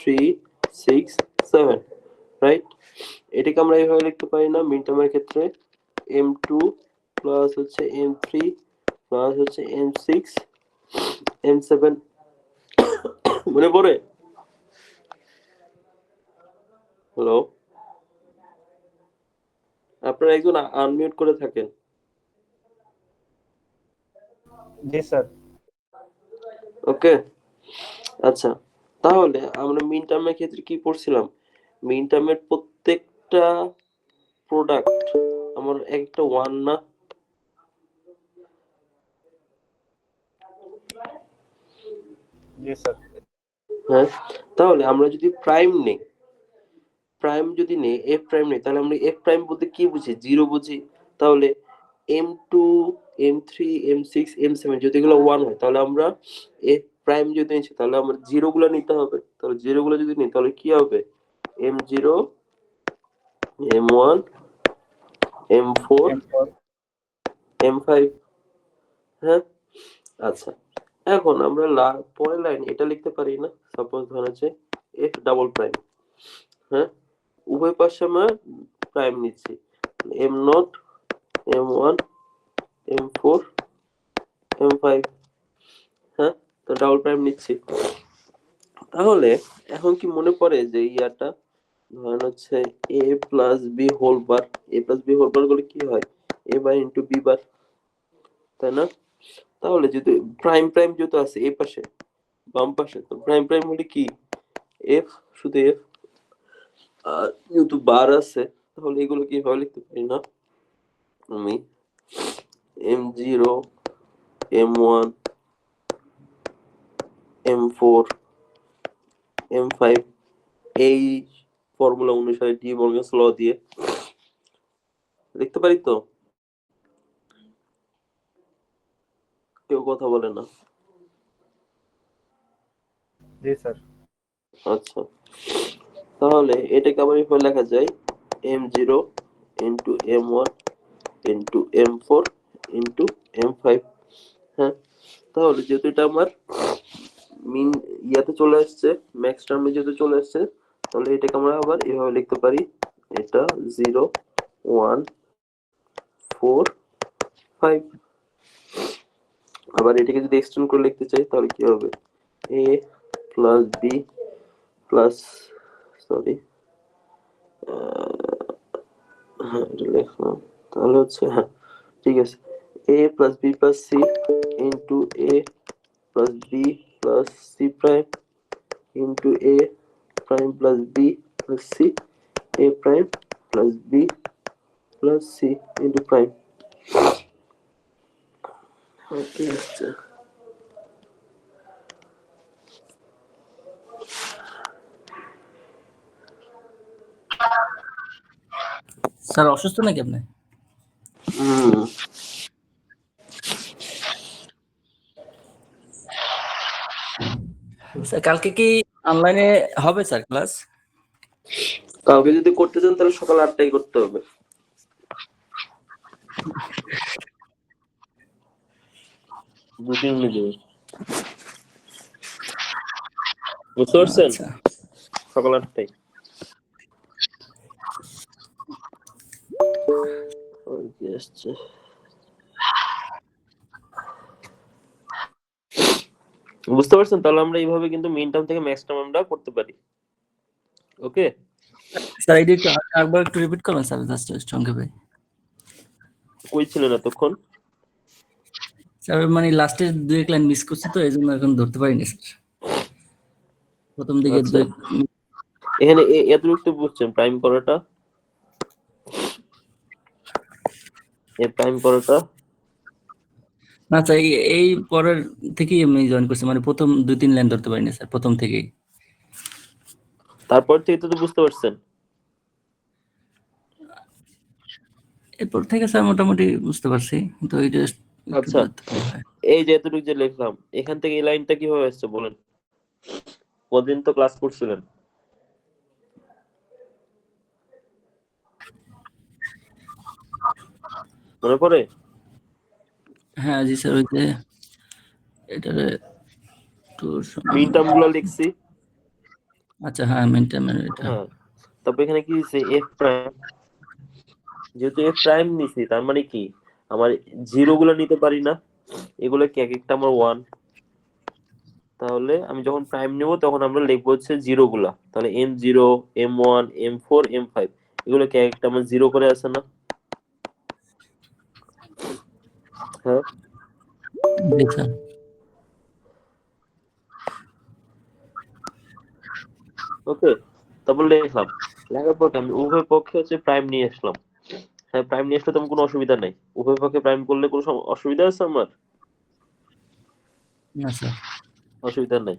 3 6 7, right? এটাকে আমরা এইভাবে লিখতে পারি না মিন টার্মের ক্ষেত্রে m2 প্লাস হচ্ছে m3 প্লাস হচ্ছে m6 m7, মনে পড়ে? হ্যালো, আপনারা একজন আনমিউট করে থাকেন। জি স্যার। ওকে, আচ্ছা, তাহলে আমরা মিন টার্মের ক্ষেত্রে কি পড়ছিলাম? মিন টার্মের প্রত্যেকটা প্রোডাক্ট আমার একটা ওয়ান না? জি স্যার। হ্যাঁ, তাহলে আমরা যদি প্রাইম নেই, প্রাইম যদি নেই, এফ প্রাইম নেই, তাহলে আমরা এফ প্রাইম বলতে কি বুঝি? জিরো বুঝি। তাহলে m2 m3 m6 m7 যদি এগুলো ওয়ান হয় তাহলে আমরা এফ প্রাইম যদি নিচ্ছি তাহলে আমরা জিরো গুলো নিতে হবে। তাহলে জিরো গুলো যদি নিই তাহলে কি হবে? m0 m1 m4 m5। হ্যাঁ, আচ্ছা, এখন আমরা পরের লাইন এটা লিখতে পারি না? সাপোজ ধরা হচ্ছে এফ ডাবল প্রাইম। হ্যাঁ, উভয় পাশে আমরা প্রাইম নিচ্ছি, m0 m1 m4 m5। হ্যাঁ, তো ডাবল প্রাইম নিচ্ছি। তাহলে এখন কি মনে পড়ে যে ইয়াটা ধরেন হচ্ছে a plus B whole bar, a plus B whole bar করলে কি হয়? a bar into B bar, তাই না? তাহলে যদি প্রাইম প্রাইম যেহেতু আছে এই পাশে বাম পাশে, তো প্রাইম প্রাইম হলে কি এফ, শুধু এফ। আর যেহেতু বার আছে তাহলে এগুলো কিভাবে লিখতে পারি না আমি? m0 m1 m4 m5 এই ফর্মুলা অনুসারে ডি মর্গানস ল দিয়ে লিখতে পারি তো? কেউ কথা বলে না। জি স্যার। আচ্ছা, তাহলে এটাকে আবার এভাবে লেখা যায় m0 into m1 into m4 into m5। হ্যাঁ, তাহলে যেহেতু এটা আমার মিন ইয়াতে চলে আসছে, ম্যাক্স টার্মে যেহেতু চলে আসছে, তাহলে এটাকে আমরা আবার এভাবে লিখতে পারি, এটা 0 1 4 5। আবার এটাকে যদি এক্সটেন্ড করে লিখতে চাই তাহলে কি হবে? a plus B plus, sorry, হ্যাঁ এটা লিখলাম, তাহলে হচ্ছে, হ্যাঁ ঠিক আছে, a plus B plus C into a plus B plus C prime into a prime plus B plus C, a prime plus B plus C into prime. Okay, আচ্ছা, sir অসুস্থ নাকি আপনি? স্যার কালকে কি অনলাইনে হবে স্যার ক্লাস? কাউকে যদি করতে চান তাহলে সকাল 8টায় করতে হবে। দুদিন মিলে বুঝতে পারছেন? আচ্ছা, সকাল 8টায়। আসছে, বুঝতে পারছেন? তাহলে আমরা এইভাবে কিন্তু মিন টার্ম থেকে ম্যাক্স টার্ম আমরা করতে পারি। ওকে স্যার এই একটু একবার একটু রিপিট করবেন স্যার, জাস্ট সংক্ষেপে। কই ছিলেন এতক্ষণ? স্যার মানে লাস্টে দুই এক লাইন মিস করছি তো, এই জন্য এখন ধরতে পারিনি স্যার। প্রথম দিকে আচ্ছা, এখানে এতটুকু বুঝছেন প্রাইম করাটা, এ প্রাইম করাটা? না স্যার, এই পরের থেকেই আমি জয়েন করছি, মানে প্রথম দুই তিন লাইন ধরতে পারিনি স্যার প্রথম থেকেই। তারপর থেকে তো বুঝতে পারছেন। এরপর থেকে স্যার মোটামুটি বুঝতে পারছি, কিন্তু ওই যে আচ্ছা, এই যে এতটুকু যে লিখলাম, এখান থেকে এই লাইনটা কিভাবে আসছে বলেন? কদিন তো ক্লাস করছিলেন, মনে পড়ে? হ্যাঁ জি স্যার, ওই যে এটারে মিন টার্ম গুলো লিখছি, আচ্ছা হ্যাঁ মেনটেন এটা। হ্যাঁ, তারপর এখানে কি দিছে এফ প্রাইম, যেহেতু এফ প্রাইম নিছি তার মানে কি আমার জিরো গুলো নিতে পারি না, এগুলো কি এক একটা আমার ওয়ান, তাহলে আমি যখন প্রাইম নেব তখন আমরা লিখবো হচ্ছে জিরো গুলা, তাহলে M0 M1 M4 M5 এগুলো কি এক একটা আমার জিরো করে আছে না? হ্যাঁ, জি স্যার। ওকে। তারপর লিখলাম, লেখার পর আমি উভয় পক্ষে হচ্ছে প্রাইম নিয়ে আসলাম। হ্যাঁ, প্রাইম নিয়ে আসলে তেমন কোনো অসুবিধা নাই, উভয় পক্ষে প্রাইম করলে কোনো অসুবিধা আছে আমার? না স্যার। অসুবিধা নাই।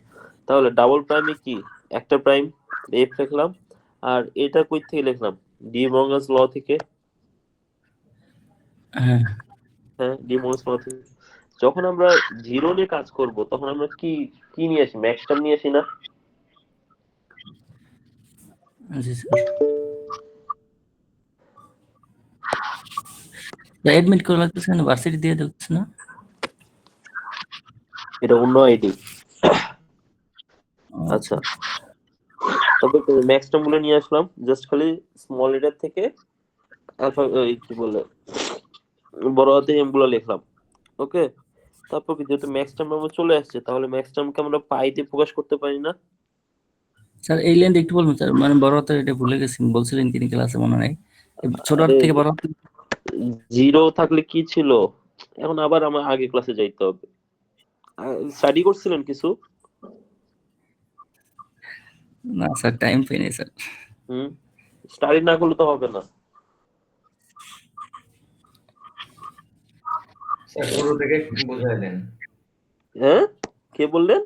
তাহলে ডাবল প্রাইমে কি একটা প্রাইম এফ লিখলাম, আর এটা কই থেকে লিখলাম, ডি মর্গানস ল থেকে। হ্যাঁ হ্যাঁ, ডি মর্গানস ল থেকে। যখন আমরা জিরো নিয়ে কাজ করব তখন আমরা কি কি নিয়ে আসি, ম্যাক্স টার্ম নিয়ে আসি না? জি স্যার। অ্যাডমিট করা লাগতেছে না, ভার্সিটি দিয়ে দিচ্ছে না। এটা অন্য আইডি। আচ্ছা, তবে ম্যাক্স টার্ম গুলো নিয়ে আসলাম, জাস্ট খালি স্মল লেটার থেকে আলফা কি বলে বড় হাতে এম গুলো লিখলাম। ওকে, তারপর কি যেহেতু ম্যাক্স টার্ম আমরা চলে আসছে, তাহলে ম্যাক্স টার্মকে আমরা পাই দিয়ে প্রকাশ করতে পারি না? স্যার এই লাইনটা একটু বলবেন স্যার, মানে বড় হাতের এটা ভুলে গেছি, বলছিলেন তিনি ক্লাসে মনে নাই। এই ছোট হাত আরে থেকে বড় হাত। জিরো থাকলে কি ছিল, এখন আবার আমার আগে ক্লাসে যাইতে হবে। স্টাডি করছিলেন কিছু? না স্যার টাইম পাই নাই স্যার। হুম, স্টাডি না করলে তো হবে না। স্যার শুরু থেকে বুঝাই দেন। হ্যাঁ, কে বললেন?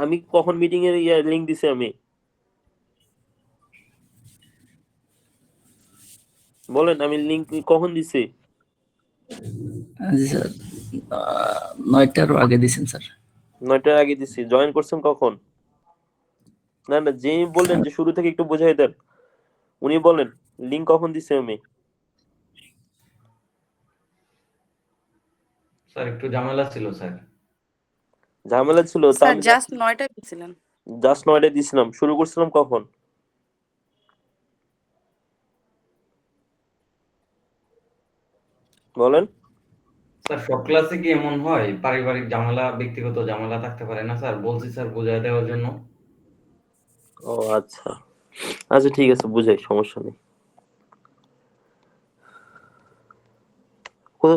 আমি কখন মিটিং এর লিংক দিছি আমি? বলেন আমি লিংক কখন দিছি? জি স্যার 9টার আগে দিয়েছেন স্যার। 9টার আগে দিছি। জয়েন করছেন কখন? না না, যিনি বললেন যে শুরু থেকে একটু বুঝাই দেন, উনি বলেন লিংক কখন দিছি আমি? স্যার একটু ঝামেলা ছিল স্যার। ঝামেলা ছিল তা স্যার আমি জাস্ট 9টায় দিয়েছিলেন। জাস্ট 9টায় দিছিলাম, শুরু করছিলাম কখন বলেন? স্যার সব ক্লাসে কি এমন হয়? পারিবারিক ঝামেলা, ব্যক্তিগত ঝামেলা থাকতে পারে না স্যার? বলছি স্যার বুঝাই দেওয়ার জন্য। ও আচ্ছা, আচ্ছা ঠিক আছে, বুঝাই, সমস্যা নেই।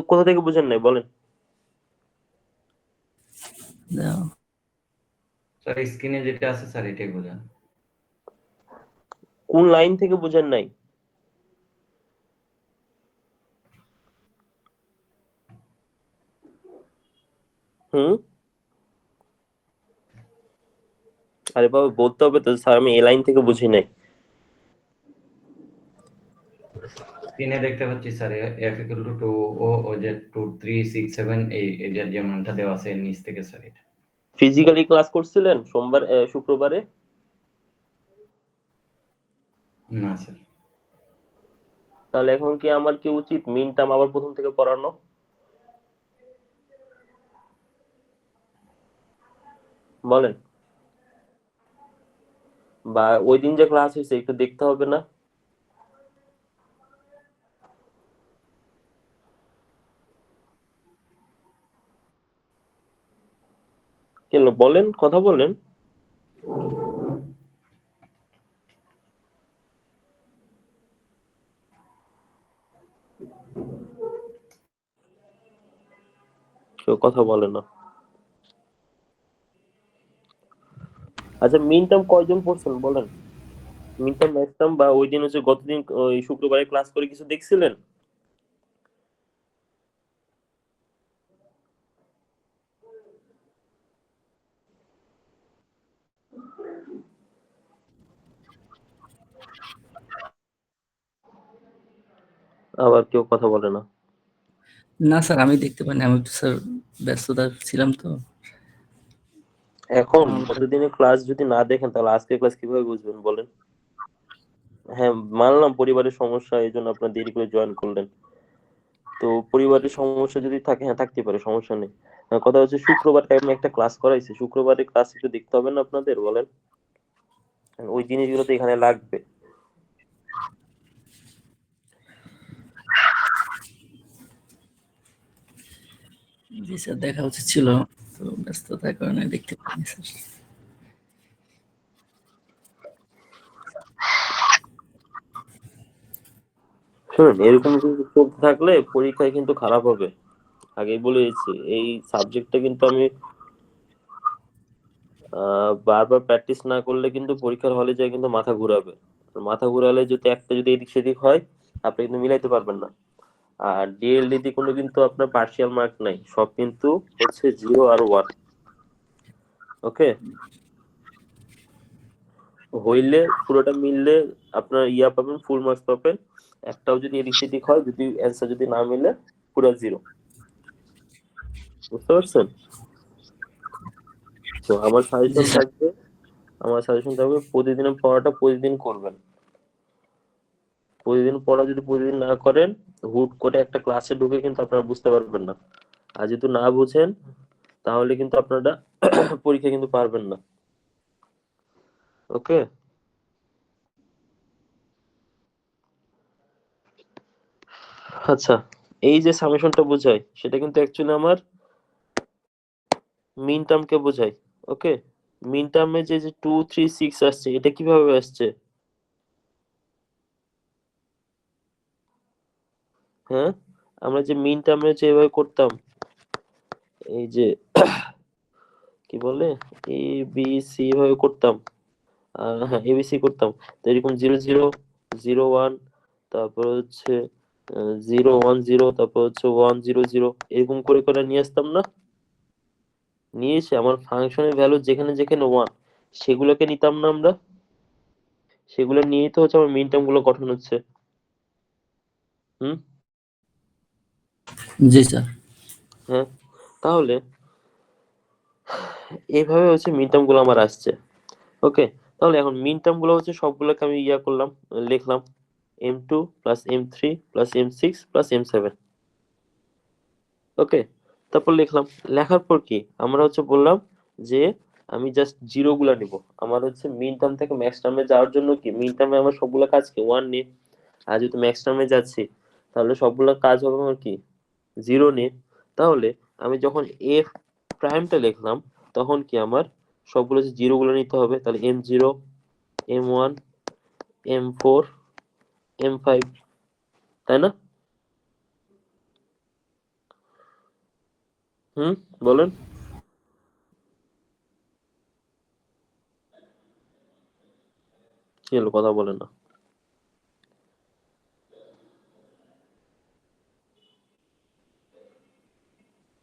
কোথা থেকে বুঝেন নাই বলেন? স্যার স্ক্রিনে যেটা আছে স্যার এটাই বোঝান। কোন লাইন থেকে বুঝেন নাই? হুম, আরে বাবা বলতে হবে তো স্যার, আমি এই লাইন থেকে বুঝি নাই। স্ক্রিনে দেখতে পাচ্ছি স্যার f equal to 2 ও যে 2 3 6 7 এই যে মানটা দেওয়া আছে এর নিচ থেকে স্যার এটা। ফিজিক্যালি ক্লাস করছিলেন সোমবার শুক্রবারে? না স্যার। তাহলে এখন কি আমার কি উচিত মিন টার্ম আবার প্রথম থেকে পড়ানো? বলেন, বা ওই দিন যে ক্লাস হয়েছে একটু দেখতে হবে না? কেন বলেন, কথা বলেন। কেউ কথা বলে না। আচ্ছা, মিন টার্ম কয়জন পড়ছেন বলেন? মিন টার্ম ম্যাক্স টার্ম বা ওই দিন হচ্ছে গতদিন ওই শুক্রবারে ক্লাস করে কিছু দেখছিলেন? আবার কেউ কথা বলে না। না স্যার আমি দেখতে পাইনি, আমি একটু স্যার ব্যস্ততা ছিলাম তো। এখন প্রতিদিনের ক্লাস যদি না দেখেন তাহলে আজকে ক্লাস কিভাবে বুঝবেন বলেন? হ্যাঁ মানলাম পরিবারের সমস্যা, এই জন্য আপনার দেরি করে জয়েন করলেন, তো পরিবারের সমস্যা যদি থাকে, হ্যাঁ থাকতে পারে, সমস্যা নেই। কথা হচ্ছে শুক্রবার টাইমে একটা ক্লাস করাইছে, শুক্রবারের ক্লাস একটু দেখতে হবে না আপনাদের, বলেন? ওই জিনিসগুলো তো এখানে লাগবে। জি স্যার, দেখা উচিত ছিল, তো ব্যস্ততার কারণে দেখতে পাইনি স্যার। শুনুন, এরকম কিন্তু চলতে থাকলে পরীক্ষায় কিন্তু খারাপ হবে। আগেই বলে দিচ্ছি, এই সাবজেক্টটা কিন্তু আমি বারবার প্র্যাকটিস না করলে কিন্তু পরীক্ষার হলে যায় কিন্তু মাথা ঘুরাবে। আর মাথা ঘুরালে যদি একটা যদি এদিক সেদিক হয়, আপনি কিন্তু মিলাইতে পারবেন না। আর ডিএলডি তে কোনো কিন্তু আপনার পার্শিয়াল মার্ক নাই, সব কিন্তু হচ্ছে 0 আর 1। ওকে, হইলে পুরোটা মিললে আপনার ইয়া পাবেন, ফুল মার্কস পাবেন। একটাও যদি এদিক সেদিক হয়, যদি অ্যান্সার যদি না মিলে, পুরো 0। বুঝতে পারছেন? তো জি স্যার। আমার সাজেশন থাকবে প্রতিদিনের পড়াটা প্রতিদিন করবেন। প্রতিদিন পড়া যদি প্রতিদিন না করেন, হুট করে একটা ক্লাসে ঢুকে কিন্তু আপনারা বুঝতে পারবেন না। আর যদি না বুঝেন, তাহলে কিন্তু আপনারা পরীক্ষা কিন্তু পারবেন না। ওকে, আচ্ছা। এই যে সামেশনটা বোঝায়, সেটা কিন্তু অ্যাকচুয়ালি আমার মিন টার্মকে বোঝায়। ওকে, মিন টার্মে যে যে 2 3 6 আসছে, এটা কিভাবে আসছে? হ্যাঁ, আমরা যে মিন টার্মে যে এভাবে করতাম, এই যে কি বলে, এ বি সি এভাবে করতাম, হ্যাঁ এবিসি করতাম। তো এরকম 0 0 0 1, তারপর হচ্ছে 0 1 0, তারপর হচ্ছে 1 0 0, এরকম করে করে নিয়ে আসতাম না? নিয়ে এসে আমার ফাংশনের ভ্যালু যেখানে যেখানে 1, সেগুলোকে নিতাম না আমরা? সেগুলো নিয়েই তো হচ্ছে আমার মিন টার্ম গুলো গঠন হচ্ছে। হুম, জি স্যার। হ্যাঁ। তাহলে এইভাবে হচ্ছে মিন টার্ম গুলো আমার আসছে। ওকে, তাহলে এখন মিন টার্ম গুলো হচ্ছে সবগুলোকে আমি ইয়া করলাম, লিখলাম m2 plus m3 plus m6 plus m7। ওকে, তারপর লিখলাম। লেখার পর কি আমরা হচ্ছে বললাম যে আমি জাস্ট জিরো গুলা নিব। আমার হচ্ছে মিন টার্ম থেকে ম্যাক্স টার্মে যাওয়ার জন্য কি, মিন টার্মে আমার সবগুলা কাজ কি 1 নিয়ে, আর যেহেতু ম্যাক্স টার্মে যাচ্ছি, তাহলে সবগুলা কাজ হবে আমার কি 0 নিয়ে। তাহলে আমি যখন এফ প্রাইমটা লিখলাম, তখন কি আমার সবগুলো যে জিরো গুলো নিতে হবে। তাহলে m0 m1 m4 m5, তাই না? হুম, বলেন। কি হলো, কথা বলেন না?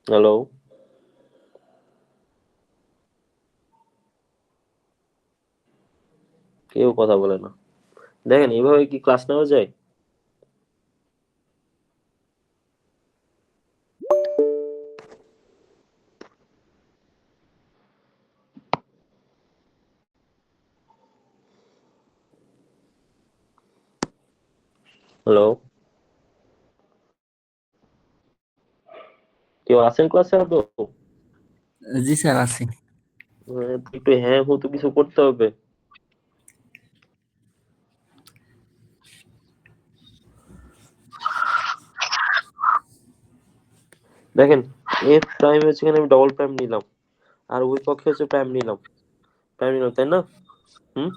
হ্যালো, কেউ কথা বলে না। দেখেন, এইভাবে কি ক্লাস নেওয়া যায়? হ্যালো, কেউ আছেন ক্লাসে আদৌ? জি স্যার, আছি। একটু হ্যাঁ হু তো কিছু করতে হবে। দেখেন, এফ প্রাইম হচ্ছে এখানে আমি ডবল প্রাইম নিলাম, আর ওই পক্ষে হচ্ছে প্রাইম নিলাম, তাই না? হুম,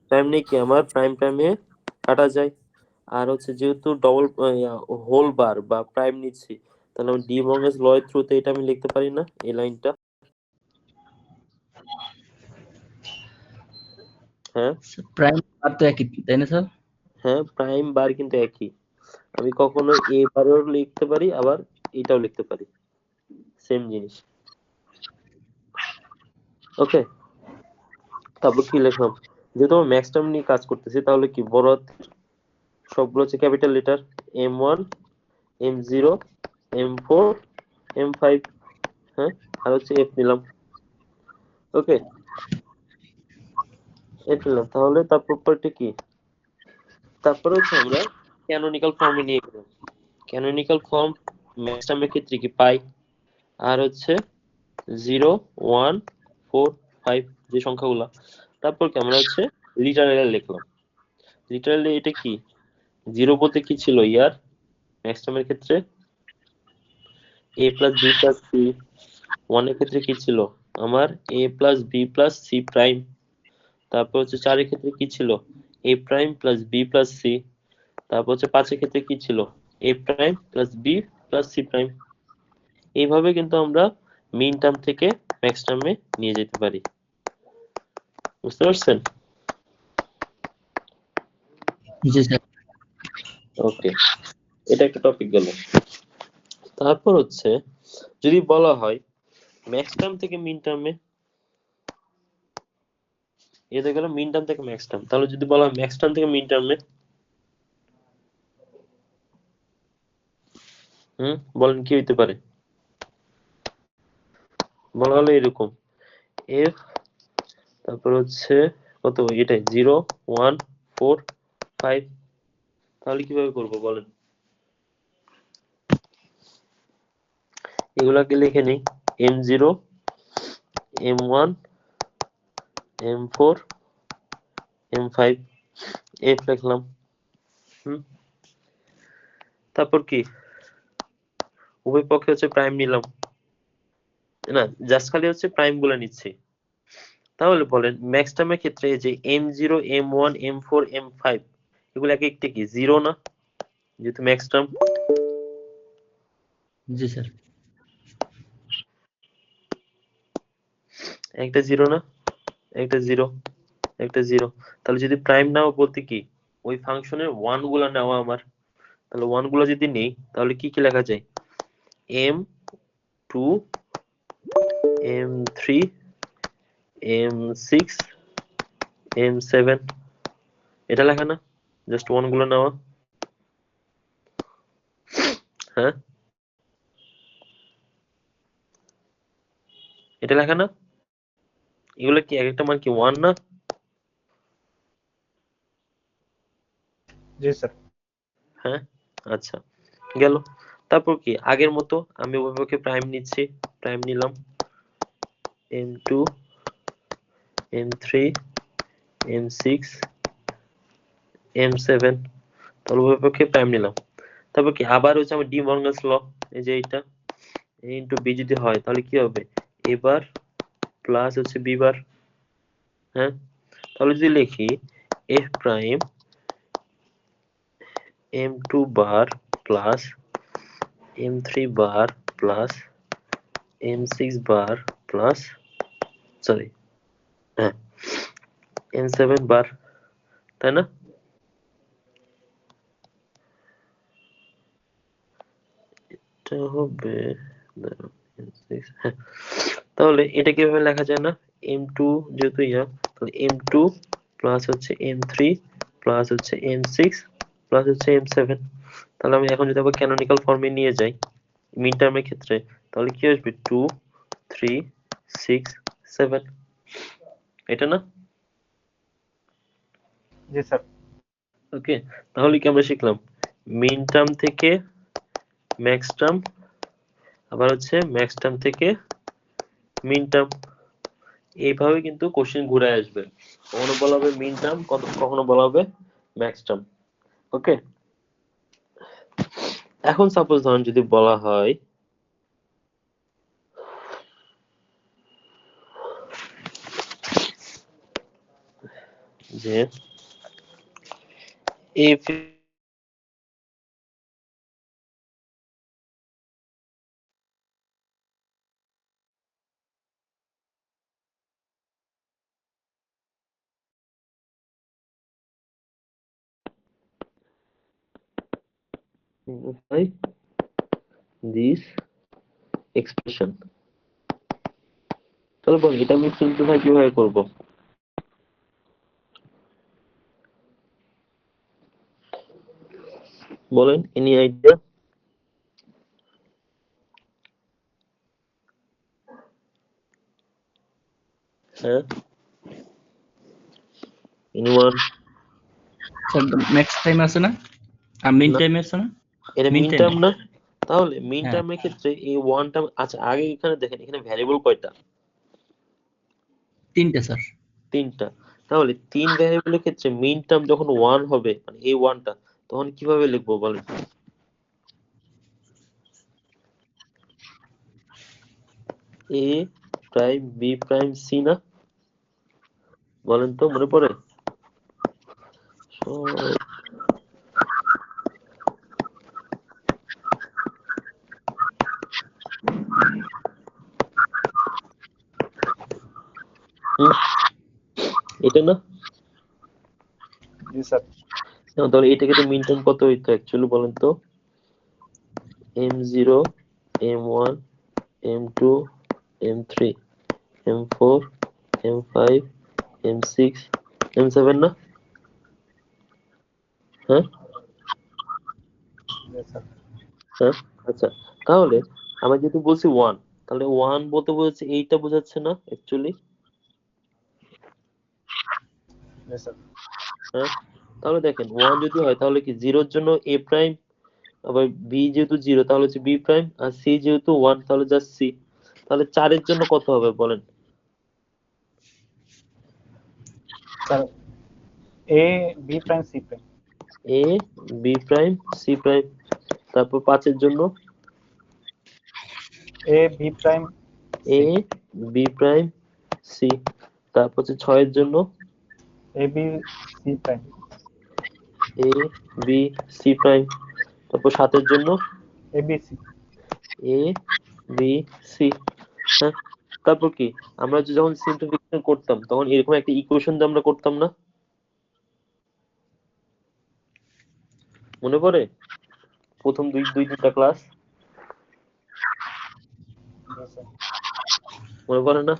প্রাইম নিয়ে কি আমার প্রাইম প্রাইমে কাটা যায়। আর হচ্ছে যেহেতু ডবল হোল বার বা প্রাইম নিচ্ছি, তাহলে আমি ডি মঙ্গেস ল এর থ্রুতে এটা আমি লিখতে পারি না, এই লাইনটা? হ্যাঁ, প্রাইম আর তো একই, তাই না স্যার? হ্যাঁ প্রাইম বার কিন্তু একই। আমি কখনো এ বারও লিখতে পারি, আবার এটাও লিখতে পারি, সেম জিনিস। ওকে, তারপর কি লিখলাম, যেহেতু আমি ম্যাক্স টার্ম নিয়ে কাজ করতেছি, তাহলে কি বড় হাতের সবগুলো হচ্ছে capital letter, m1 m0 m4 m5। হ্যাঁ, আর হচ্ছে এফ নিলাম। ওকে, এফ নিলাম। তাহলে তার প্রপার্টি কি, তারপরে হচ্ছে আমরা ক্যানোনিকাল ফর্মে নিয়ে গেলাম। ক্যানোনিক্যাল ফর্ম ম্যাক্স টার্মের ক্ষেত্রে কি পাই, আর হচ্ছে 0 1 4 5 যে সংখ্যাগুলো, তারপর কি আমরা হচ্ছে লিটারালি লিখলাম। লিটারালি এটা কি 0 বলতে কি ছিল ইয়ার ম্যাক্স টার্মের ক্ষেত্রে a plus b plus c, 1 এর ক্ষেত্রে কি ছিল আমার a plus b plus c prime, তারপর হচ্ছে 4 এর ক্ষেত্রে কি ছিল a prime plus b plus c, তারপর হচ্ছে 5 এর ক্ষেত্রে কি ছিল a prime plus b plus c prime. এইভাবে কিন্তু আমরা মিন টার্ম থেকে ম্যাক্স টার্মে নিয়ে যেতে পারি। বুঝতে পারছেন? জি স্যার। ওকে, এটা একটা টপিক গেল। তারপর হচ্ছে যদি বলা হয় ম্যাক্স টার্ম থেকে মিন টার্মে, এটা গেল মিন টার্ম থেকে ম্যাক্স টার্ম, তাহলে যদি বলা হয় ম্যাক্স টার্ম থেকে মিন টার্মে, বলেন কি হইতে পারে? বলা হলো এরকম f, তারপর হচ্ছে কত, এটাই 0 1 4 5, তাহলে কিভাবে করব বলেন? এগুলাকে লিখে নেই m0 m1 m4 m5 f লিখলাম। তারপর কি উভয় পক্ষে হচ্ছে প্রাইম নিলাম, না জাস্ট খালি হচ্ছে প্রাইম গুলো নিচ্ছি। তাহলে বলেন ম্যাক্স টার্মের ক্ষেত্রে এই যে m0 m1 m4 m5 এগুলো এক একটা কি 0 না, যেহেতু ম্যাক্স টার্ম। জি স্যার। একটা 0 না, একটা 0 একটা 0, তাহলে যদি প্রাইম নাও বলতে কি ওই ফাংশনের ওয়ান গুলা নেওয়া আমার, তাহলে ওয়ান গুলা যদি নেই তাহলে কি কি লেখা যায় m2 m3 m6 m7, এটা লেখা না, জাস্ট ওয়ান গুলো নেওয়া। হ্যাঁ এটা লেখা না, এগুলো কি এক একটা মান কি ওয়ান না? जी सर। হ্যাঁ আচ্ছা গেল। তারপর কি আগের মতো আমি উভয়পক্ষে প্রাইম নিচ্ছি, প্রাইম নিলাম m2 m3 m6 m7, তাহলে উভয়পক্ষে প্রাইম নিলাম। তারপর কি আবার হচ্ছে আমার ডি মর্গানস ল, এই যে এইটা a ইনটু b যদি হয় তাহলে কি হবে a বার প্লাস হচ্ছে b বার। হ্যাঁ তাহলে যদি লিখি f প্রাইম m2 বার প্লাস m3 বার প্লাস m6 বার প্লাস সরি হ্যাঁ m7 বার, তাই না? এটা হবে হ্যাঁ, তাহলে এটা কিভাবে লেখা যায় না m2 যেহেতু ইয়া, তাহলে m2 প্লাস হচ্ছে m3 প্লাস হচ্ছে m6 প্লাস হচ্ছে m7, তাহলে আমি এখন যদি আবার ক্যানোনিক্যাল ফর্মে নিয়ে যাই মিন টার্মের ক্ষেত্রে তাহলে কি আসবে 2 3 6 7, এটা না? जी सर। ওকে, তাহলে কি আমরা শিখলাম মিন টার্ম থেকে ম্যাক্স টার্ম, আবার হচ্ছে ম্যাক্স টার্ম থেকে মিন টার্ম, এইভাবে কিন্তু কোশ্চেন ঘুরে আসবে। কখনো বলা হবে মিন টার্ম, কখনো বলা হবে ম্যাক্স টার্ম। ওকে, এখন সাপোজ ধরুন যদি বলা হয় যে if simplify this expression, তাহলে বল এটা আমি সিম্পলিফাই কিভাবে করব? বলেন এনি আইডিয়া? হ্যাঁ এনিওয়ান? স্যার ম্যাক্স টাইম আছে না আর মিন না, টাইম আছে না? এটা Min মিন time টার্ম এ। না? তাহলে মিন হ্যাঁ টার্মের ক্ষেত্রে এই ওয়ান টার্ম, আচ্ছা আগে এখানে দেখেন এখানে ভ্যারিয়েবল কয়টা? 3টে স্যার। 3টা। তাহলে 3 ভ্যারিয়েবলের ক্ষেত্রে মিন টার্ম যখন 1 হবে মানে এই 1টা, তখন কিভাবে লিখবো বলেন? এ প্রাইম বি প্রাইম সি না? বলেন তো মনে পড়ে? সব- হুম, এটা না? जी सर। না, তাহলে এটাকে তো মিন টার্ম কত হইতো অ্যাকচুয়ালি বলেন তো? m0 m1 m2 m3 m4 m5 m6 m7 না? হ্যাঁ जी सर। হ্যাঁ। আচ্ছা, তাহলে আমরা যেহেতু বলছি 1, তাহলে 1 বলতে বোঝাচ্ছে এইটা বোঝাচ্ছে না অ্যাকচুয়ালি? जी सर। হ্যাঁ, তাহলে দেখেন 1 যদি হয় তাহলে কি 0 এর জন্য a প্রাইম, আবার b যেহেতু 0 তাহলে হচ্ছে b প্রাইম, আর c যেহেতু 1 তাহলে জাস্ট c। তাহলে 4 এর জন্য কত হবে বলেন? Sir A B prime C prime. a b prime c prime. তারপর 5 এর জন্য A B prime a C. b prime c। তারপর হচ্ছে 6 এর জন্য A B C prime. a b c prime. তারপর 7 এর জন্য A B C. a b c। হ্যাঁ, তারপর কি আমরা যে যখন সিম্পলিফিকেশন করতাম তখন এরকম একটা ইকুয়েশন দিয়ে আমরা করতাম না? মনে পড়ে প্রথম দুই তিনটা ক্লাস? जी सर। মনে পড়ে না?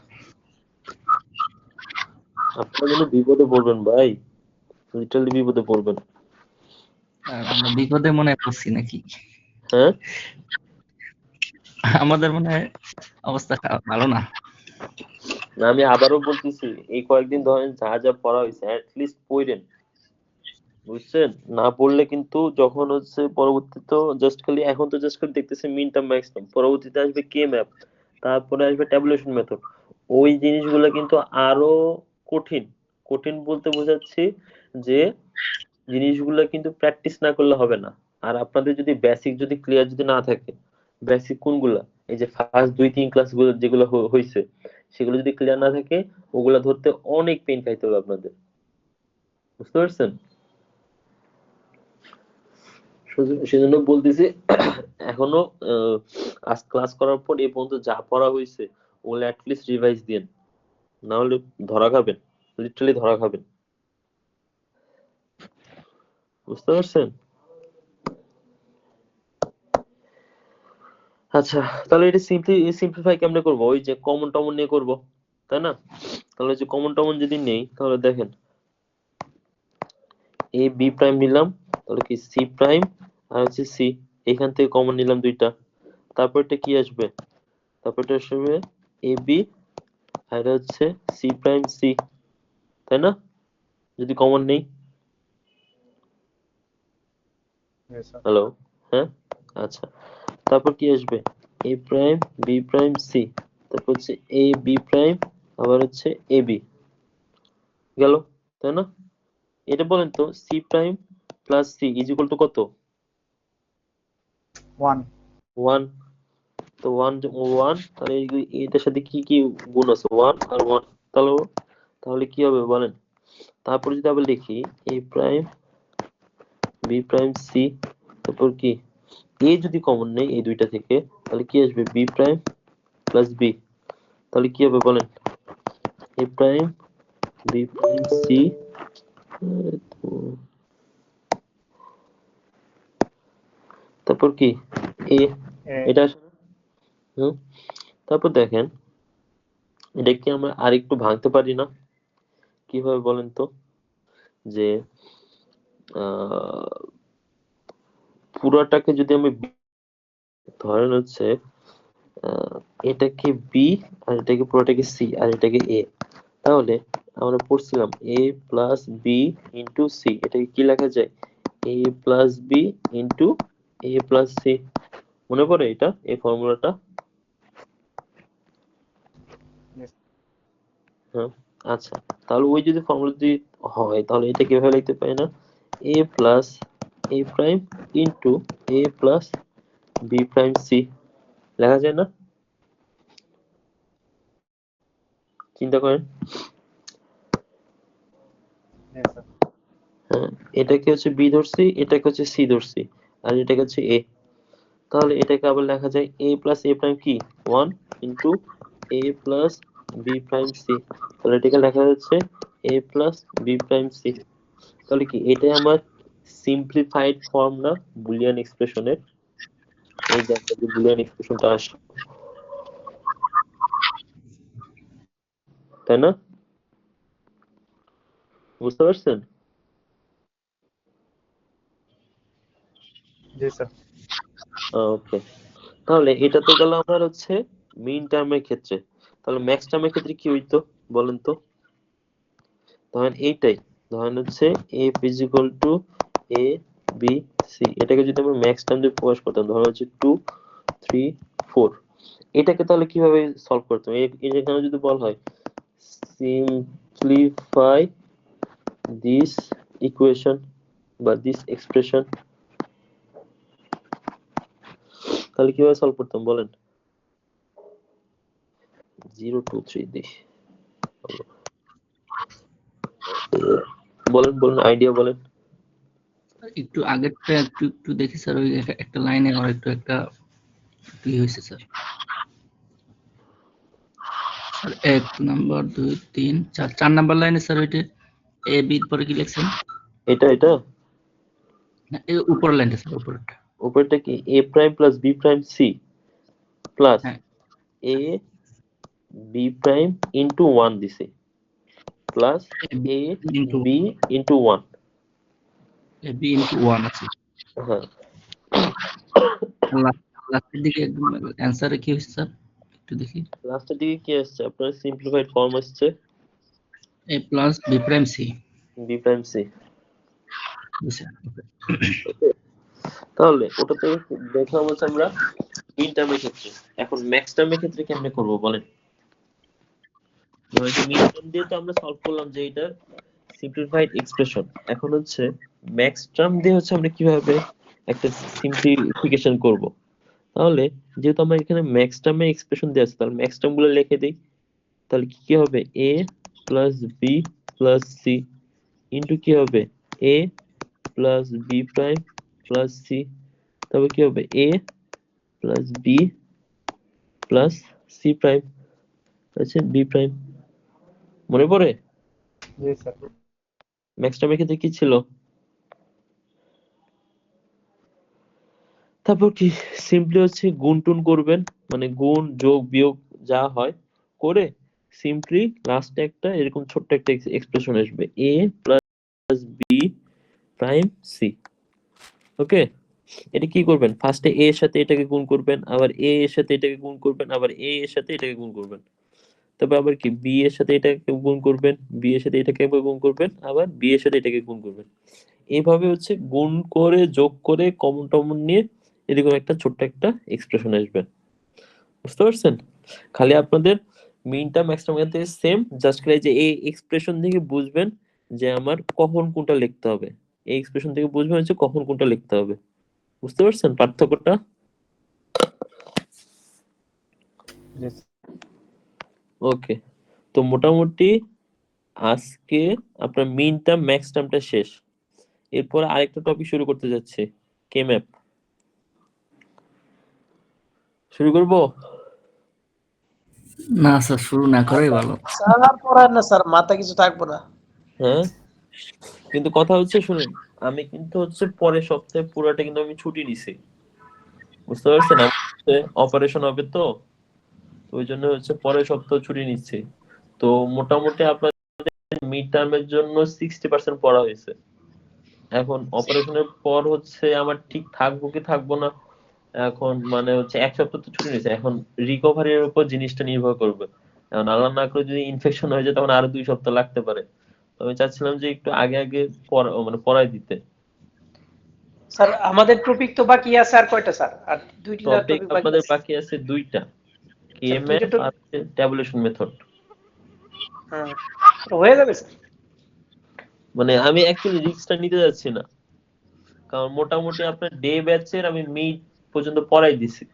আপনারা যেন বিপদে পড়বেন ভাই, লিটারালি বিপদে পড়বেন। আর আমরা বিপদে মনে হয় পড়ছি নাকি? হ্যাঁ, আমাদের মনে হয় অবস্থা খারাপ, ভালো না। না আমি আবারও বলতেছি, এই কয়েকদিন ধরেন যা যা পড়া হয়েছে লিস্ট পড়েন, বুঝছেন? না পড়লে কিন্তু যখন হচ্ছে পরবর্তীতে জাস্ট খালি, এখন তো জাস্ট খালি দেখতেছি মিন টার্ম ম্যাক্সিমাম, পরবর্তীতে আসবে কে ম্যাপ, তারপরে আসবে ট্যাবুলেশন মেথড। ওই জিনিসগুলো কিন্তু আরো কঠিন। কঠিন বলতে বোঝাচ্ছি যে জিনিসগুলো কিন্তু প্র্যাকটিস না করলে হবে না। আর আপনাদের যদি বেসিক যদি ক্লিয়ার যদি না থাকে, বেসিক কোনগুলা, এই যে ফার্স্ট 2-3 ক্লাস গুলো যেগুলো হয়েছে সেগুলো যদি ক্লিয়ার না থাকে, ওগুলা ধরতে অনেক পেন খাইতে হবে আপনাদের, বুঝতে পারছেন? সেজন্য বলতেছি এখনো আজ ক্লাস করার পর এই পর্যন্ত যা পড়া হয়েছে ওগুলো অ্যাটলিস্ট রিভাইজ দিন, না হলে ধরা খাবেন, লিটারালি ধরা খাবেন, বুঝতে পারছেন? আচ্ছা, তাহলে এটা সিম্পলিফাই কেমনে করবো? ওই যে কমন টমন নিয়ে করবো, তাই না? তাহলে যে কমন টমন যদি নেই তাহলে দেখেন এ বি প্রাইম নিলাম, তাহলে কি সি প্রাইম আর হচ্ছে সি, এখান থেকে কমন নিলাম দুইটা, তারপর এটা কি আসবে? তারপর এটা আসবে এ বি আর এটা হচ্ছে সি প্রাইম সি, তাই না? যদি কমন নেই। जी सर। হ্যালো, হ্যাঁ, আচ্ছা, তারপর কি আসবে? এ প্রাইম বি প্রাইম সি, তারপর হচ্ছে এ বি প্রাইম, আবার হচ্ছে এ বি, গেল, তাই না? এটা বলেন তো C prime plus C is equal to কত? वन। 1। তো 1 1, তাহলে এটার সাথে কি কি গুণ আছে? 1 আর 1, তাহলে তাহলে কি হবে বলেন? তারপর যদি আবার লিখি এ প্রাইম বি প্রাইম সি, তারপর কি এ যদি কমন নেই এই দুইটা থেকে, তাহলে কি আসবে? বি প্রাইম প্লাস বি, তাহলে কি হবে বলেন? এ প্রাইম বি প্রাইম সি, তারপর কি এ, ए এটা আসে না? হুম, তারপর দেখেন এটা কি আমরা আরেকটু ভাঙতে পারি না? কিভাবে বলেন তো? যে আহ, পুরাটাকে যদি আমি ধরেন হচ্ছে আহ, এটাকে বি আর এটাকে পুরোটাকে সি আর এটাকে এ, তাহলে আমরা পড়ছিলাম এ প্লাস বি ইন্টু সি, এটাকে কি লেখা যায়? এ প্লাস বি ইন্টু এ প্লাস সি, মনে পড়ে এটা এই ফর্মুলাটা? Yes. হ্যাঁ, আচ্ছা তাহলে ওই যদি ফর্মুলা যদি হয় তাহলে এটা কিভাবে লিখতে পারি না, এ প্লাস এ প্রাইম ইন্টু এ প্লাস বি প্রাইম সি লেখা যায় না? চিন্তা করেন। Yes, sir. হ্যাঁ, এটাকে হচ্ছে বি ধরছি, এটাকে হচ্ছে সি ধরছি, আর এটাকে হচ্ছে এ। তাহলে এটাকে আবার লেখা যায় এ প্লাস এ প্রাইম কি 1 ইন্টু এ প্লাস বি প্রাইম সি। তাহলে এটাকে লেখা যাচ্ছে এ প্লাস বি প্রাইম সি। তাহলে কি এটাই আমার সিম্পলিফাইড ফর্ম না বুলিয়ান এক্সপ্রেশনের? এই যে আমরা যে বুলিয়ান এক্সপ্রেশনটা আসে, তাই না? বুঝতে পারছেন? Yes, sir. ওকে, তাহলে এটা তো গেল আমার হচ্ছে মিন টার্মের ক্ষেত্রে। তাহলে ম্যাক্স টার্মের ক্ষেত্রে কি হইতো বলেন তো? ধরেন এইটাই, ধরেন হচ্ছে f is equal to a b c, এটাকে যদি আমরা ম্যাক্স টার্ম দিয়ে প্রকাশ করতাম, ধরেন হচ্ছে 2 3 4, এটাকে তাহলে কিভাবে সলভ করতাম? এই যেখানে যদি বলা হয় সিম্পলিফাই দিস ইকুয়েশন বা দিস এক্সপ্রেশন, তাহলে কিভাবে সলভ করতাম বলেন? 0 2 3 দিস, বলেন বলেন আইডিয়া বলেন। একটু আগেরটা একটু একটু দেখি স্যার, ওই একটা লাইনে আর একটু একটা কি হয়েছে স্যার। স্যার 1 নাম্বার 2 3 4 4 নাম্বার লাইনে স্যার ওইটা এ বি পরে কি লিখছেন? এটা না, এই উপরের লাইনটা স্যার, উপরেরটা। উপরেরটা কি a prime plus b prime c plus হ্যাঁ, a b প্রাইম ইন্টু 1 দিছে plus a into b into 1। A B into 1 আছে। হ্যাঁ, লাস্টের দিকে একদম অ্যানসারে কি হয়েছে স্যার একটু দেখি। লাস্টের দিকে কি আসছে আপনার? সিম্পলিফাইড ফর্ম আসছে A plus B prime C. b prime c। বুঝছেন? তাহলে ওটাতে দেখলাম হচ্ছে আমরা মিন টার্মের ক্ষেত্রে। এখন ম্যাক্স টার্মের ক্ষেত্রে কেমনে করব বলেন? মিন টার্ম দিয়ে তো আমরা সলভ করলাম যে এটা সিম্পলিফাইড এক্সপ্রেশন। এখন হচ্ছে ম্যাক্স টার্ম দিয়ে হচ্ছে আমরা কিভাবে একটা সিম্পলিফিকেশন করব। তাহলে যেহেতু আমার এখানে ম্যাক্স টার্মে এক্সপ্রেশন দেওয়া আছে, তাহলে ম্যাক্স টার্ম গুলো লিখে দেই। তাহলে কি হবে? a plus B plus C into কি হবে? a plus B prime plus C, তারপর কি হবে? a plus B plus C prime আছে বি প্রাইম, মনে পড়ে? Yes, sir. ম্যাক্স টার্মের ক্ষেত্রে কি ছিল? তারপর কি সিম্পলি হচ্ছে গুণ টুন করবেন, মানে গুণ যোগ বিয়োগ যা হয় করে সিম্পলি লাস্টে একটা এরকম ছোট্ট একটা এক্সপ্রেশন আসবে a plus B prime C. Okay, এটা কি করবেন? ফার্স্টে a এর সাথে এটাকে গুণ করবেন, আবার a এর সাথে এটাকে গুণ করবেন, আবার a এর সাথে এটাকে গুণ করবেন, তবে আবার কি b এর সাথে এটাকে গুণ করবেন, b এর সাথে এটাকে আবার গুণ করবেন, আবার b এর সাথে এটাকে গুণ করবেন। এইভাবে হচ্ছে গুণ করে যোগ করে কমন টমন নিয়ে এরকম একটা ছোট্ট একটা এক্সপ্রেশন আসবে। বুঝতে পারছেন? খালি আপনাদের মিনটা ম্যাক্সটার মধ্যে সেম, জাস্ট খালি যে এই এক্সপ্রেশন থেকে বুঝবেন যে আমার কখন কোনটা লিখতে হবে, এই এক্সপ্রেশন থেকে বুঝবেন হচ্ছে কখন কোনটা লিখতে হবে। বুঝতে পারছেন পার্থক্যটা? Yes. ওকে, তো মোটামুটি আজকে আপনার মিন টার্ম ম্যাক্স টার্মটা শেষ। এরপর আরেকটা টপিক শুরু করতে যাচ্ছে, কে ম্যাপ। শুরু করব? না স্যার, শুরু না করাই ভালো। স্যার আর পড়ায় না স্যার, মাথা কিছু থাকবো না। হ্যাঁ, কিন্তু কথা হচ্ছে শুনুন, আমি কিন্তু হচ্ছে পরের সপ্তাহে পুরোটা কিন্তু আমি ছুটি নিছি। বুঝতে পারছেন? আমার অপারেশন হবে তো, তো ওই জন্য হচ্ছে পরের সপ্তাহ ছুটি নিচ্ছি। তো মোটামুটি আপনার মিড টার্মের জন্য 60% পড়া হয়েছে। এখন অপারেশনের পর হচ্ছে আমার ঠিক থাকবো কি থাকবো না, এখন মানে হচ্ছে এক সপ্তাহ তো ছুটি নিয়েছে, এখন রিকভারির উপর জিনিসটা নির্ভর করবে। এখন আল্লাহ না করে যদি ইনফেকশন হয়ে যায় তখন আরো 2 সপ্তাহ লাগতে পারে। তো আমি চাচ্ছিলাম যে একটু আগে আগে মানে পড়াই দিতে। স্যার আমাদের টপিক তো বাকি আছে আর কয়টা স্যার? আর দুইটা টপিক টপিক বাকি আপনাদের আছে। বাকি আছে দুইটা, দুইটা কেএমএফ topic- আর ট্যাবুলেশন মেথড। হ্যাঁ হয়ে যাবে স্যার। মানে আমি অ্যাকচুয়ালি রিস্কটা নিতে যাচ্ছি না, কারণ মোটামুটি আপনার ডে ব্যাচের আমি মিড পর্যন্ত পড়াই দিছি,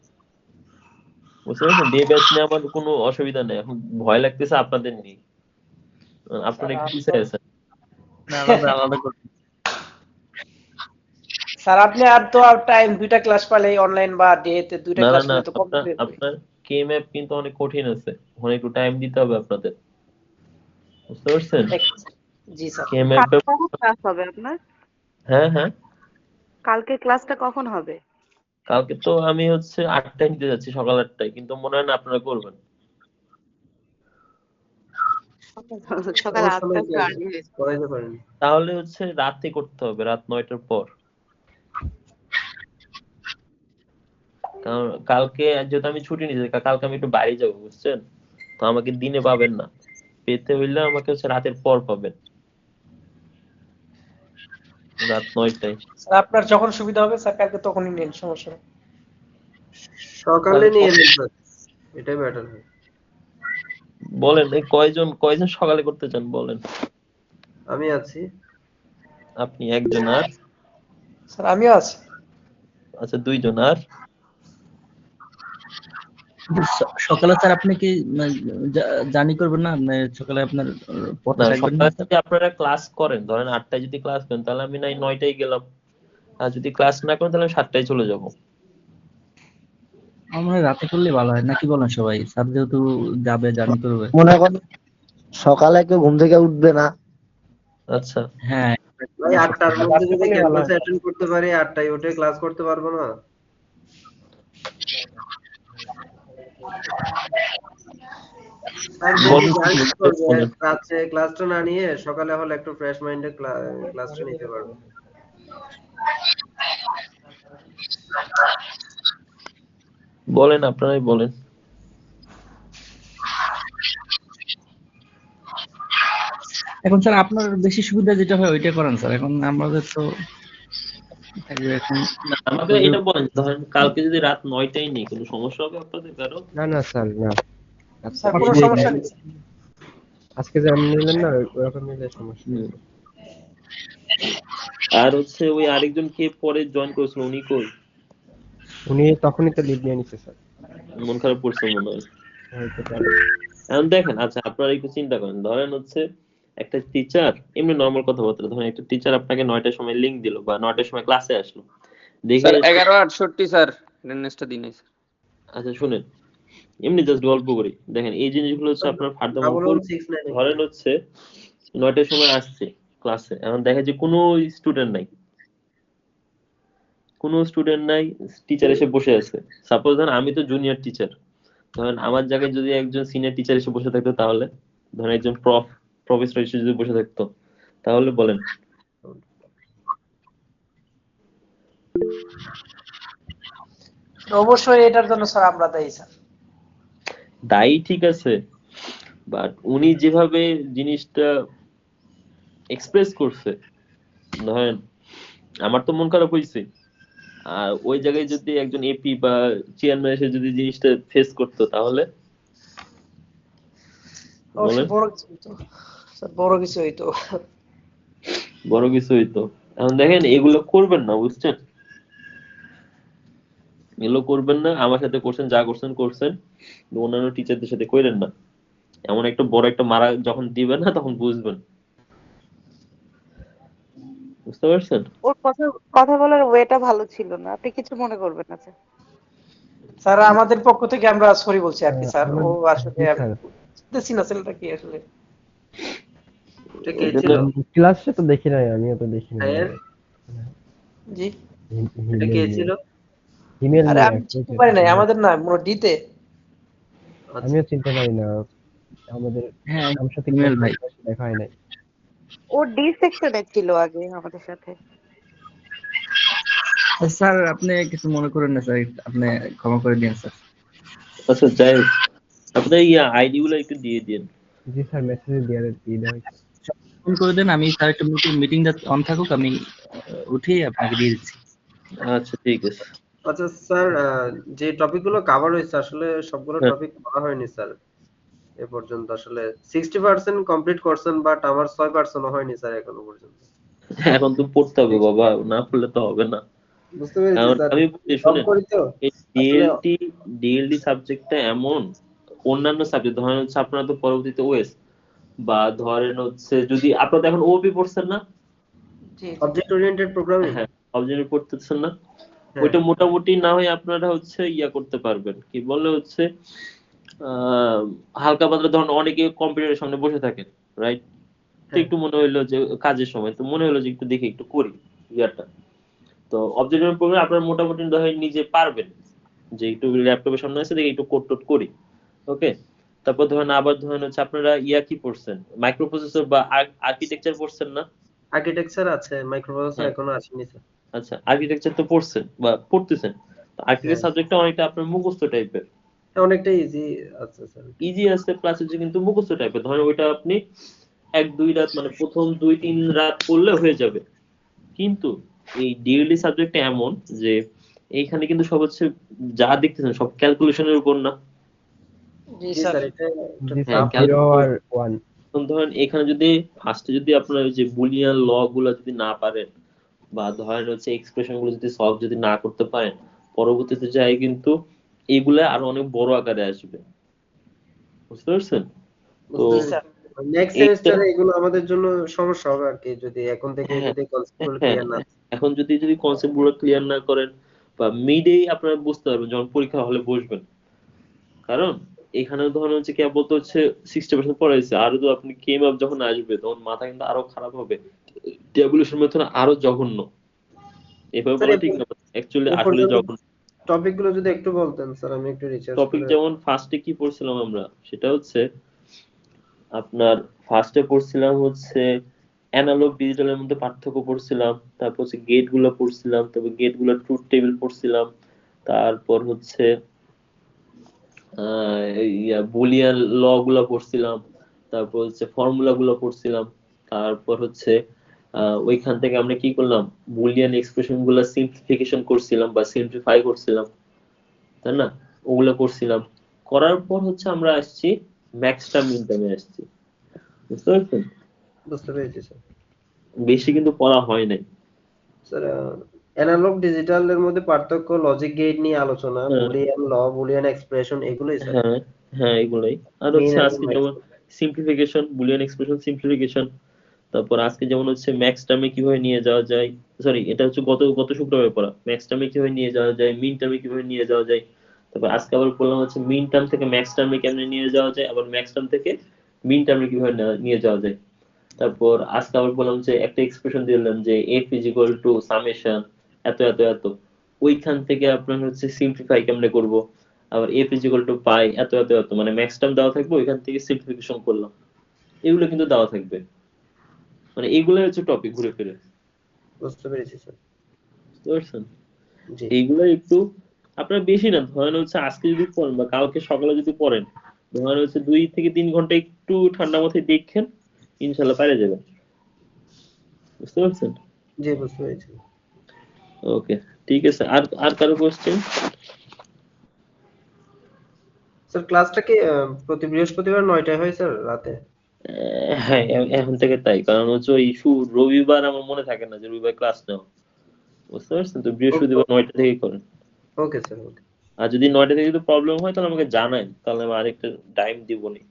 বুঝতে পারছেন? ডে ব্যাচ নিয়ে আমার কোনো অসুবিধা নেই, এখন ভয় লাগতেছে আপনাদের নিয়ে, আপনারা একটু পিছিয়ে আছেন। না, আলাদা আলাদা করে স্যার আপনি আর তো টাইম দুইটা ক্লাস পালে অনলাইন বা ডে তে দুইটা না না ক্লাস না, পেলে তো কম হবে। আপনার কেএমএফ কিন্তু অনেক কঠিন আছে, অনেক একটু টাইম দিতে হবে আপনাদের, বুঝতে পারছেন? জি স্যার। কেএমএফ কালকে কখন ক্লাস হবে আপনার? হ্যাঁ হ্যাঁ, কালকে ক্লাসটা কখন হবে? কালকে তো আমি হচ্ছে 8টায় নিতে যাচ্ছি, সকাল 8টায়, কিন্তু মনে হয় না আপনারা করবেন। সকাল 8টা তো early হয়েছে। পড়াইতে পারেন। তাহলে হচ্ছে রাতে করতে হবে, রাত 9টার পর, কারণ কালকে যেহেতু আমি ছুটি নিয়েছি, কালকে আমি একটু বাইরে যাবো, বুঝছেন? তো আমাকে দিনে পাবেন না, পেতে হইলে আমাকে হচ্ছে রাতের পর পাবেন, রাত 9টায়। স্যার আপনার যখন সুবিধা হবে স্যার কালকে তখনই নেন, সমস্যা নেই। সকালে নিয়ে নেন স্যার, এটাই বেটার হয়। বলেন এই কয়জন সকালে করতে চান বলেন? আমি আছি। আপনি একজন, আর স্যার আমিও আছি। আচ্ছা 2জন, আর সকালে স্যার আপনি কি জার্নি করবেন না? মানে সকালে আপনার পথে না, থাকবেন না? সকালে যদি আপনারা ক্লাস করেন, ধরেন 8টায় যদি ক্লাস করেন, তাহলে আমি নাই 9টায় গেলাম, আর যদি ক্লাস না করেন তাহলে আমি 7টায় চলে যাব। আমার মনে হয় রাতে করলে ভালো হয়, নাকি বলেন সবাই? স্যার যেহেতু যাবে, জার্নি করবে। মনে করেন সকালে কেউ ঘুম থেকে উঠবে না, আচ্ছা, হ্যাঁ, ভাই 8টার মধ্যে যদি রাতে ক্যাম্পাসে ভালো অ্যাটেন্ড করতে পারি, 8টায় উঠে ক্লাস করতে পারবো না? আর যদি জানি করবে, রাতে ক্লাসটা না নিয়ে সকালে হলে একটু ফ্রেশ মাইন্ডে ক্লাসটা নিতে পারবো। বলেন, আপনারাই বলেন। এখন স্যার আপনার বেশি সুবিধা যেটা হয় ওইটা করেন স্যার। এখন আমাদের তো থাকবে এখন। না, আমাকে এটা বলেন, ধরেন কালকে যদি রাত 9টায় নেই, কোনো সমস্যা হবে আপনাদের কারো? না না স্যার, না স্যার কোনো সমস্যা নেই। আজকে যেমন নিলেন না ওরকম নিলে সমস্যা নেই। আর হচ্ছে ওই আরেকজন কে পরে জয়েন করেছিল, উনি কই? উনি তখনই তো লিড নিয়ে নিছে স্যার। মন খারাপ করছে মনে হয়। হয়তো পারে। এখন দেখেন, আচ্ছা আপনারা একটু চিন্তা করেন, ধরেন হচ্ছে একটা টিচার, এমনি নর্মাল কথাবার্তা, ধরেন একটা টিচার আপনাকে 9টার সময় লিংক দিল বা 9টার সময় ক্লাসে আসলো, দেখে স্যার 11:68 স্যার অ্যাটেন্ডেন্সটা দিন নাই স্যার। আচ্ছা শুনেন, এমনি জাস্ট গল্প করি, দেখেন এই জিনিসগুলো হচ্ছে আপনার ফার্দার ধরেন হচ্ছে 9টার সময় আসছে ক্লাসে, এখন দেখা যায় কোনো স্টুডেন্ট নাই, টিচার এসে বসে আছে। সাপোজ ধরেন আমি তো জুনিয়র টিচার, ধরেন আমার জায়গায় যদি একজন সিনিয়র টিচার এসে বসে থাকতো, তাহলে ধরেন একজন প্রফেসর এসে যদি বসে থাকতো, তাহলে বলেন। অবশ্যই এটার জন্য স্যার আমরা দায়ী স্যার। দায়ী ঠিক আছে, বাট উনি যেভাবে জিনিসটা এক্সপ্রেস করছে, ধরেন আমার তো মন খারাপ হয়েছে, আর ওই জায়গায় যদি একজন এপি বা চেয়ারম্যান এসে যদি জিনিসটা ফেস করতো, তাহলে অবশ্যই বড় কিছু হইতো স্যার, বড় কিছু হইতো। বড় কিছু হইতো। এখন দেখেন এগুলো করবেন না, বুঝছেন? এগুলো করবেন না, আমার সাথে করছেন যা করছেন, অন্যান্য টিচারদের সাথে কইরেন না। এমন একটা বড় একটা মারা যখন দিবেন না, তখন বুঝবেন, বুঝতে পারছেন? ওর কথা বলার ওয়েটা ভালো ছিল না, আপনি কিছু মনে করবেন না স্যার। স্যার আমাদের পক্ষ থেকে আমরা সরি বলছি আর কি স্যার। ও আসলে জি, স্যার। দেখছি না ছেলেটা কি আসলে। এটা কে ছিল? ক্লাসে তো দেখি নাই, আমিও তো দেখি নাই। হ্যাঁ, জি এটা কে ছিল? ইমেল আরে আমি চিনতে পারি নাই, আমাদের না মোর ডিতে। আমিও চিনতে পারি না, আমাদের হ্যাঁ, আমার সাথে ইমেল ভাই। দেখা হয় নাই। ও ডি সেকশনে ছিল আগে আমাদের সাথে। স্যার আপনি কিছু মনে করেন না স্যার, আপনি ক্ষমা করে দিন স্যার। আচ্ছা যাই হোক, আপনার আইডি গুলো একটু দিয়ে দিন। জি স্যার, মেসেজ দিয়ে দেওয়া হয়েছে। ফোন করে দেন, আমি স্যার একটু মিটিংটা অন থাকুক, আমি উঠিয়ে আপনাকে দিয়ে দিচ্ছি। আচ্ছা ঠিক আছে। আচ্ছা স্যার, যে টপিকগুলো কভার হয়েছে আসলে সবগুলো হ্যাঁ। টপিক করা হয়নি স্যার এ পর্যন্ত। আসলে 60% কমপ্লিট করছেন, বাট আমার 6% হয়নি স্যার এখনো পর্যন্ত। এখন তো পড়তে হবে বাবা, না পড়লে তো হবে না। বুঝতে পেরেছি কারণ স্যার, আমি বলি জব শুনেন, করি তো এই আসলে। ডিএলডি সাবজেক্টটা এমন, অন্যান্য সাবজেক্ট ধরেন হচ্ছে আপনারা তো পরবর্তীতে ওএস বা ধরেন হচ্ছে যদি আপনারা তো এখন ওপি পড়ছেন না, জি জি অবজেক্ট ওরিয়েন্টেড প্রোগ্রামিং। হ্যাঁ অবজেক্ট পড়তেছেন না, হ্যাঁ ওইটা মোটামুটি না হয় আপনারা হচ্ছে ইয়া করতে পারবেন, কি বলে হচ্ছে হালকা পাতলা, ধরুন অনেকে কম্পিউটারের সামনে বসে থাকেন, রাইট? তো হ্যাঁ একটু মনে হইলো যে কাজের সময় তো মনে হলো যে একটু দেখি একটু করি ইয়াটা, তো অবজেক্ট ওরিয়েন্টেড প্রোগ্রাম আপনারা মোটামুটি ধরেন নিজে পারবেন, যে একটু ল্যাপটপের সামনে আছে দেখি একটু কোড টোড করি, ওকে। তারপর ধরেন আবার ধরেন হচ্ছে আপনারা ইয়া কি পড়ছেন, মাইক্রো প্রসেসর বা আর্কিটেকচার পড়ছেন না? আর্কিটেকচার আছে, মাইক্রোপ্রসেসর হ্যাঁ এখনো আসেনি স্যার। আচ্ছা, আর্কিটেকচার তো পড়ছেন বা পড়তেছেন, তো আর্কিটেকচার হ্যাঁ সাবজেক্টটা অনেকটা আপনার মুখস্থ টাইপের, অনেকটা ইজি আছে স্যার। ইজি আছে প্লাস হচ্ছে কিন্তু মুখস্থ টাইপের, ধরেন ওইটা আপনি 1-2 রাত মানে প্রথম 2-3 রাত পড়লে হয়ে যাবে। কিন্তু এই ডিএলডি সাবজেক্টটা এমন যে এইখানে কিন্তু সব হচ্ছে যা দেখতেছেন সব ক্যালকুলেশনের উপর না। জি জি স্যার। স্যার, এটা জি হ্যাঁ স্যার, 0 আর 1। ধরেন এখানে যদি ফার্স্টে যদি আপনারা ওই যে বুলিয়ান ল গুলা যদি না পারেন বা ধরেন হচ্ছে এক্সপ্রেশন গুলো যদি সলভ যদি না করতে পারেন, পরবর্তীতে যাই কিন্তু এইগুলা আরো অনেক বড় আকারে আসবে, বুঝতে পারছেন? তো বুঝতে জি পেরেছি। স্যার। নেক্সট এইটা, সেমিস্টারে এগুলো আমাদের জন্য সমস্যা হবে আর কি, যদি এখন থেকে হ্যাঁ যদি কনসেপ্টগুলো হ্যাঁ ক্লিয়ার না। এখন যদি কনসেপ্ট গুলো ক্লিয়ার না করেন বা মিডেই আপনারা বুঝতে পারবেন যখন পরীক্ষা হলে বসবেন, কারণ এখানে ধরেন হচ্ছে কেবল তো হচ্ছে 60% পড়াইছে, আরো তো আপনি কেম আপ যখন আসবে তখন মাথা কিন্তু আরো খারাপ হবে, ট্যাবুলেশন মেথড আরো জঘন্য, এভাবে স্যার বলা ঠিক না, অ্যাকচুয়ালি এ আসলে পর্যন্ত জঘন্য। টপিকগুলো যদি একটু বলতেন স্যার, আমি একটু রিসার্চ টপিক করে। যেমন ফার্স্টে কি পড়ছিলাম আমরা, সেটা হচ্ছে আপনার ফার্স্টে পড়ছিলাম হচ্ছে অ্যানালগ ডিজিটালের মধ্যে পার্থক্য পড়ছিলাম, তারপর হচ্ছে গেট গুলো পড়ছিলাম, তারপর গেট গুলো ট্রুথ টেবিল পড়ছিলাম, তারপর হচ্ছে বুলিয়ান ল গুলা পড়ছিলাম, তারপর হচ্ছে ফর্মুলা গুলো পড়ছিলাম, তারপর হচ্ছে ওইখান থেকে আমরা কি করলাম, বুলিয়ান এক্সপ্রেশন গুলা সিম্পলিফিকেশন করছিলাম বা সিম্পলিফাই করছিলাম, তাই না? ওগুলো করছিলাম, করার পর হচ্ছে আমরা আসছি ম্যাক্সটা মিন টার্মে আসছি, বুঝতে পারছেন? বুঝতে পেরেছি স্যার। বেশি কিন্তু পড়া হয় নাই। স্যার অ্যানালগ ডিজিটালের মধ্যে পার্থক্য, লজিক গেট নিয়ে আলোচনা, হ্যাঁ বুলিয়ান ল, বুলিয়ান এক্সপ্রেশন, এগুলোই স্যার হ্যাঁ হ্যাঁ এগুলাই। আর মেইন হচ্ছে একদম আজকে যেমন সিম্পলিফিকেশন, বুলিয়ান এক্সপ্রেশন সিম্পলিফিকেশন, তারপর আজকে যেমন হচ্ছে ম্যাক্স টার্মে কিভাবে নিয়ে যাওয়া যায়, সরি এটা হচ্ছে গত গত শুক্রবারে পড়া, ম্যাক্স টার্মে কিভাবে নিয়ে যাওয়া যায়, মিন টার্মে কিভাবে নিয়ে যাওয়া যায়, তারপর আজকে আবার বললাম হচ্ছে মিন টার্ম থেকে ম্যাক্স টার্মে কেমনে নিয়ে যাওয়া যায়, আবার ম্যাক্স টার্ম থেকে মিন টার্মে কিভাবে নিয়ে যাওয়া যায়। তারপর আজকে আবার বললাম যে একটা এক্সপ্রেশন দিলাম যে F is equal two summation এত এত এত, ওইখান থেকে আপনার হচ্ছে সিম্পলিফাই কেমনে করব, আবার এফ ইজ ইকুয়াল টু পাই এত এত এত, মানে ম্যাক্স টার্ম দেওয়া থাকবে, ওইখান থেকে সিম্পলিফিকেশন করলাম, এগুলো কিন্তু দেওয়া থাকবে, মানে এগুলো হচ্ছে টপিক ঘুরে ফিরে, বুঝতে পেরেছি স্যার। বুঝতে পারছেন? জি এইগুলো একটু আপনার বেশি না, ধরেন হচ্ছে আজকে যদি পড়েন বা কালকে সকালে যদি পড়েন, ধরেন হচ্ছে 2 থেকে 3 ঘন্টা একটু ঠান্ডা মাথায় দেখেন, ইনশাল্লাহ পারে যাবেন, বুঝতে পারছেন? জি বুঝতে পেরেছি ওকে ঠিক আছে। আর আর কারো কোশ্চেন? স্যার। ক্লাসটা কি প্রতি বৃহস্পতিবার 9টায় হয় স্যার রাতে? হ্যাঁ এখন থেকে তাই, কারণ হচ্ছে ওই রবিবার আমার মনে থাকে না যে রবিবার ক্লাস নেও, বুঝতে পারছেন? তো বৃহস্পতিবার 9টা থেকে করেন। ওকে স্যার, ওকে। আর যদি 9টা থেকে যদি প্রবলেম হয় তাহলে আমাকে জানান, তাহলে আমি আরেকটা টাইম দিবনি,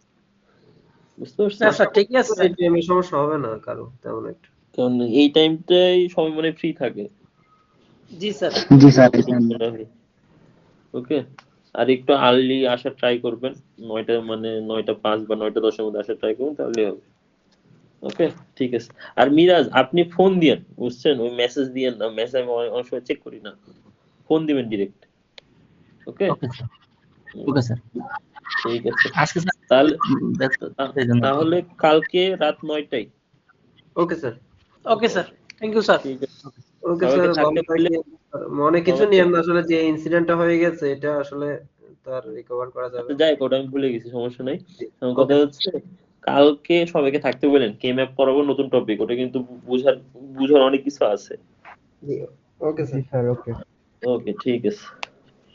বুঝতে পারছেন? আচ্ছা ঠিক আছে স্যার। এই টাইমে সমস্যা হবে না কারো তেমন একটা। কারণ এই টাইমটাই সবাই মানে ফ্রি থাকে। জি স্যার। জি স্যার। ওকে, আর একটু আর্লি আসার ট্রাই করবেন, 9টা মানে 9টা 5 বা 9টা 10 এর মধ্যে আসার ট্রাই করুন, তাহলে হবে। ওকে ঠিক আছে। আর মিরাজ আপনি ফোন দিয়েন, বুঝছেন? ওই মেসেজ দিয়েন না, মেসেজ আমি অনেক সময় চেক করি না, ফোন দিবেন ডিরেক্ট। ওকে ওকে স্যার। Okay sir. ঠিক আছে, আজকে স্যার তাহলে এই জন্য তাহলে কালকে রাত 9টায়। Okay sir. Okay sir, thank you sir. ঠিক আছে, ওকে সবাইকে স্যার, থাকতে ভালো বললে থাকেন। মনে কিছু নিয়েন না, আসলে যে ইনসিডেন্টটা হয়ে গেছে এটা আসলে তার রিকভার করা যাবে। যাই ওটা আমি ভুলে গেছি, সমস্যা নাই। আমার কথা ওকে হচ্ছে কালকে সবাইকে থাকতে বলেন, কে ম্যাপ পড়াবো নতুন টপিক, ওটা কিন্তু বুঝার অনেক কিছু আছে। জি ওকে জি স্যার, স্যার, ওকে। ওকে ঠিক আছে।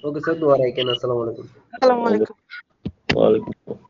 ওকে স্যার, দোয়া রাখেন। আসসালামু আলাইকুম। আসসালামু আলাইকুম। ওয়ালাইকুম আসসালাম।